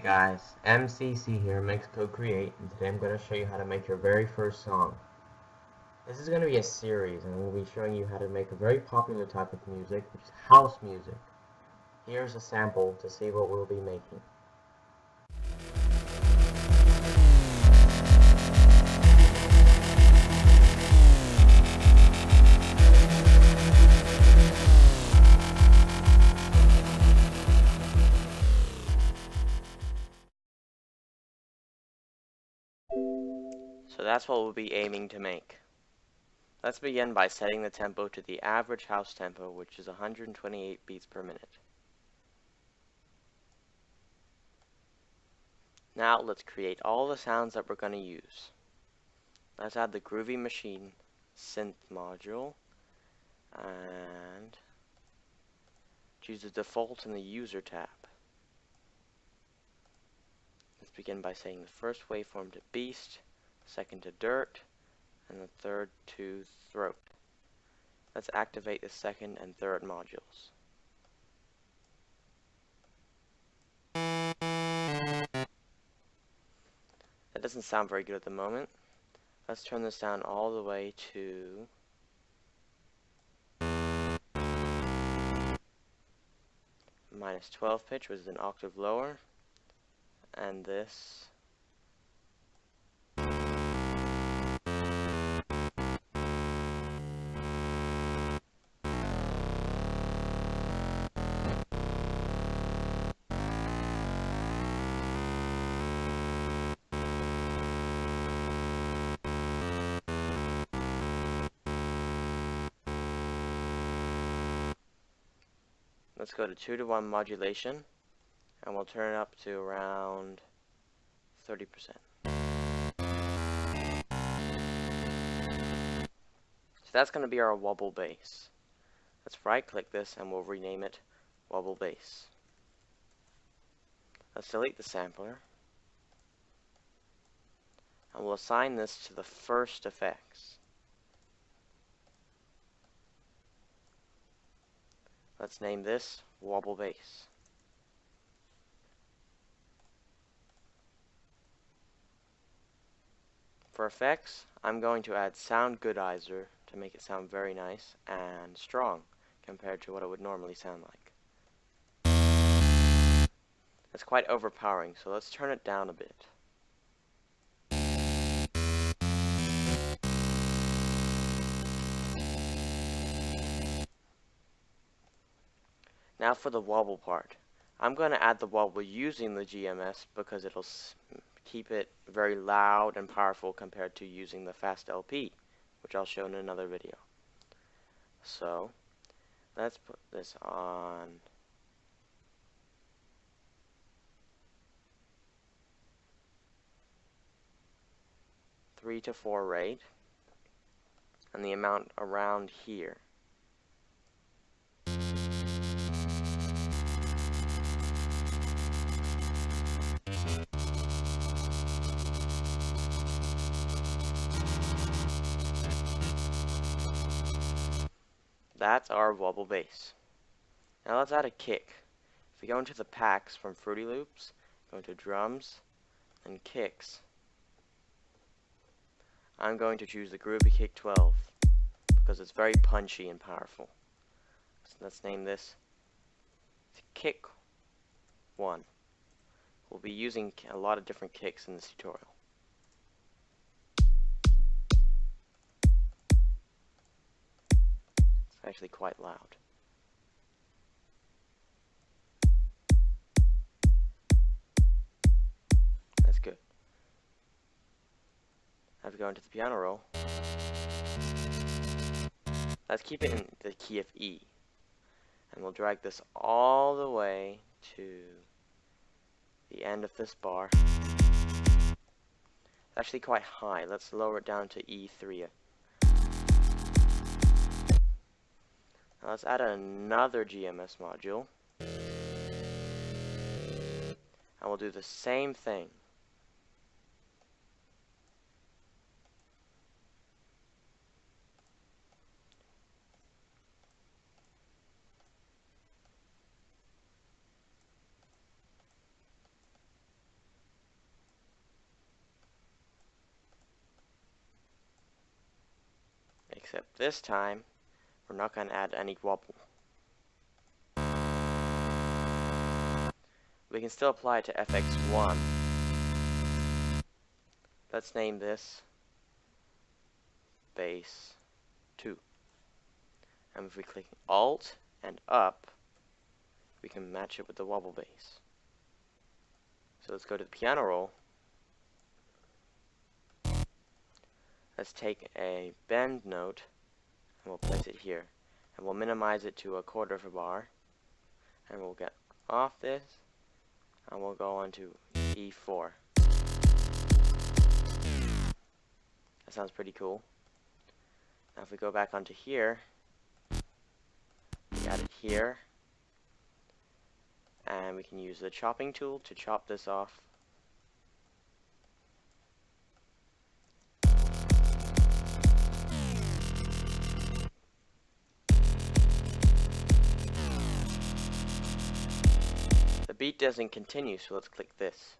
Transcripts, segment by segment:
Hey guys, MCC here, Makes Code Create, and today I'm going to show you how to make your very first song. This is going to be a series, and we'll be showing you how to make a very popular type of music, which is house music. Here's a sample to see what we'll be making. So that's what we'll be aiming to make. Let's begin by setting the tempo to the average house tempo, which is 128 beats per minute. Now let's create all the sounds that we're going to use. Let's add the Groovy Machine synth module and choose the default in the user tab. Let's begin by setting the first waveform to beast, second to dirt, and the third to throat. Let's activate the second and third modules. That doesn't sound very good at the moment. Let's turn this down all the way to -12 pitch, which is an octave lower, and this let's go to 2-to-1 modulation, and we'll turn it up to around 30%. So that's going to be our wobble bass. Let's right-click this and we'll rename it wobble bass. Let's delete the sampler, and we'll assign this to the first effects. Let's name this wobble bass. For effects, I'm going to add SoundGoodizer to make it sound very nice and strong compared to what it would normally sound like. It's quite overpowering, so let's turn it down a bit. Now for the wobble part. I'm going to add the wobble using the GMS because it'll keep it very loud and powerful compared to using the fast LP, which I'll show in another video. So let's put this on three to 4 rate, and the amount around here. That's our wobble bass. Now let's add a kick. If we go into the packs from Fruity Loops, go into drums and kicks, I'm going to choose the Groovy Kick 12 because it's very punchy and powerful. So let's name this Kick 1. We'll be using a lot of different kicks in this tutorial. It's actually quite loud. That's good. Now we go into the piano roll. Let's keep it in the key of E. And we'll drag this all the way to the end of this bar. It's actually quite high. Let's lower it down to E3. Now let's add another GMS module. And we'll do the same thing. except this time we're not going to add any wobble. We can still apply it to FX1. Let's name this bass 2. And if we click Alt and up, we can match it with the wobble bass. So let's go to the piano roll. Let's take a bend note and we'll place it here. And we'll minimize it to 1/4 of a bar. And we'll get off this and we'll go on to E4. That sounds pretty cool. Now if we go back onto here, we add it here. And we can use the chopping tool to chop this off. The beat doesn't continue, so let's click this.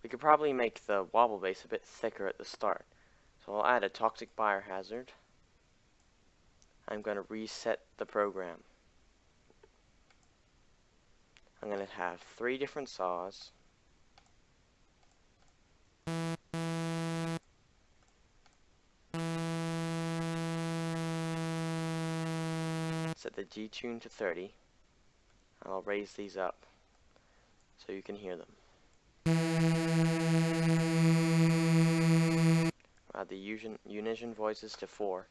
We could probably make the wobble bass a bit thicker at the start. So I'll add a toxic biohazard. I'm going to reset the program. I'm going to have 3 different saws. Set the G tune to 30. I'll raise these up so you can hear them. Add the unison voices to 4.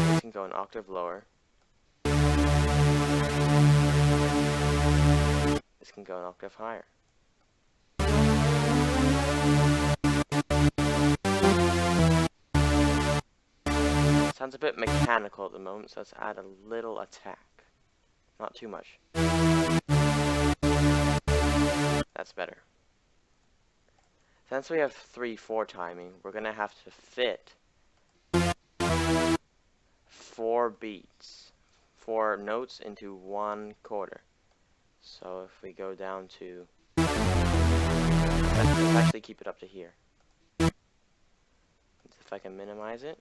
This can go an octave lower. This can go an octave higher. Sounds a bit mechanical at the moment, so let's add a little attack. Not too much. That's better. Since we have 3/4 timing, we're going to have to fit 4 beats, 4 notes into 1/4. So if we go down to, let's actually keep it up to here. If I can minimize it.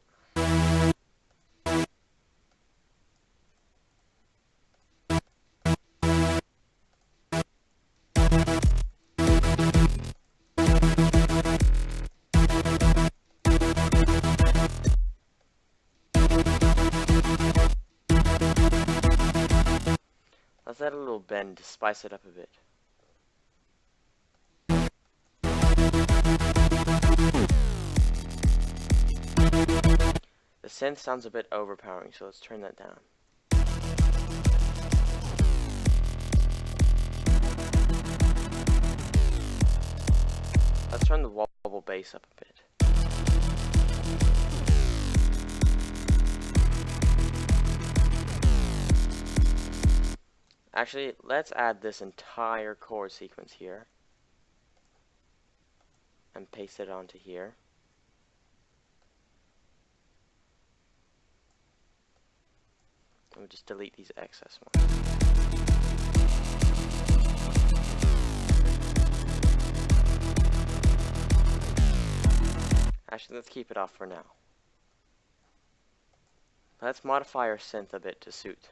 Let's add a little bend to spice it up a bit. The synth sounds a bit overpowering, so let's turn that down. Let's turn the wobble bass up a bit. Actually, let's add this entire chord sequence here and paste it onto here. And we'll just delete these excess ones. Actually, let's keep it off for now. Let's modify our synth a bit to suit.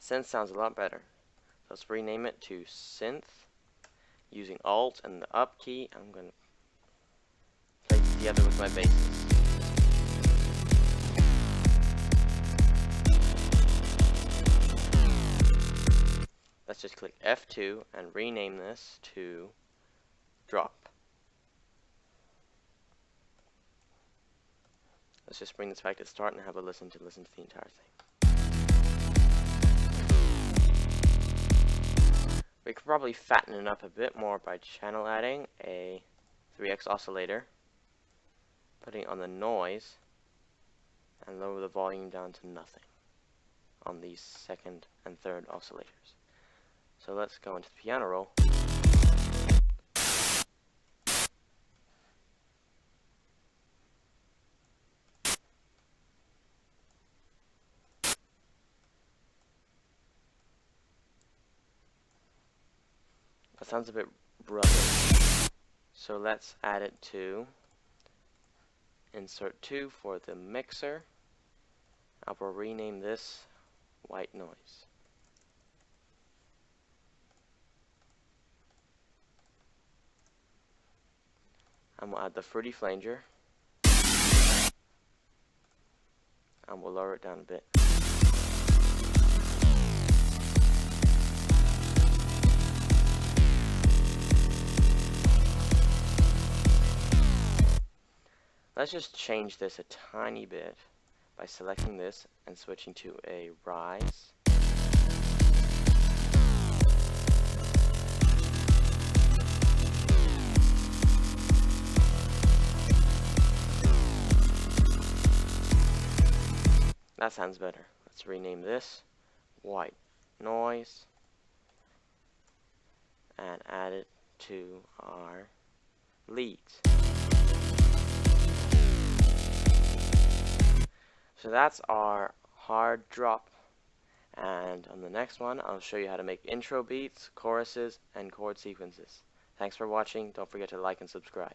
Synth sounds a lot better. Let's rename it to synth using Alt and the up key. I'm going to together with my basses. Let's just click F2 and rename this to drop. Let's just bring this back to the start and have a listen to the entire thing. We could probably fatten it up a bit more by channel adding a 3x oscillator, putting on the noise, and lower the volume down to nothing on these second and third oscillators. So let's go into the piano roll. That sounds a bit rough. So let's add it to insert 2 for the mixer. I will rename this white noise. And we'll add the fruity flanger. And we'll lower it down a bit. Let's just change this a tiny bit by selecting this and switching to a rise. That sounds better. Let's rename this white noise and add it to our leads. So that's our hard drop, and on the next one I'll show you how to make intro beats, choruses, and chord sequences. Thanks for watching. Don't forget to like and subscribe.